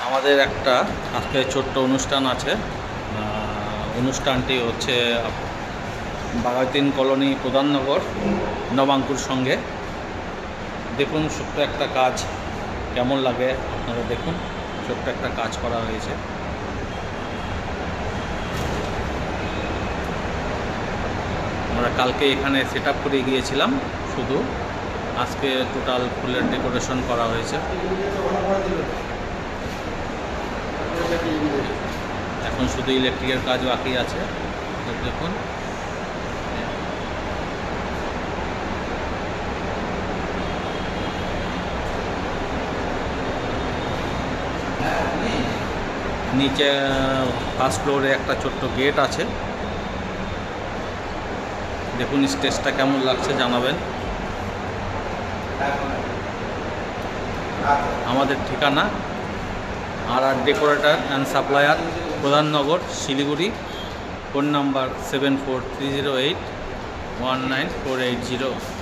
আমাদের একটা আজকে ছোট্ট অনুষ্ঠান আছে। অনুষ্ঠানটি হচ্ছে বাঘাযতীন কলোনি প্রধাননগর নবাঙ্কুর সঙ্গে। দেখুন ছোট্ট একটা কাজ কেমন লাগে আপনারা দেখুন। ছোট্ট একটা কাজ করা হয়েছে। আমরা কালকে এখানে সেট আপ করে গিয়েছিলাম, শুধু আজকে টোটাল ফুলের ডেকোরেশন করা হয়েছে। এখন শুধু ইলেকট্রিকের কাজ বাকি আছে। দেখুন নিচে ফার্স্ট ফ্লোরে একটা ছোট্ট গেট আছে। দেখুন স্টেজটা কেমন লাগছে জানাবেন। আমাদের ঠিকানা আর decorator and supplier, Pradhannagar, Siliguri. Phone number 7430819480।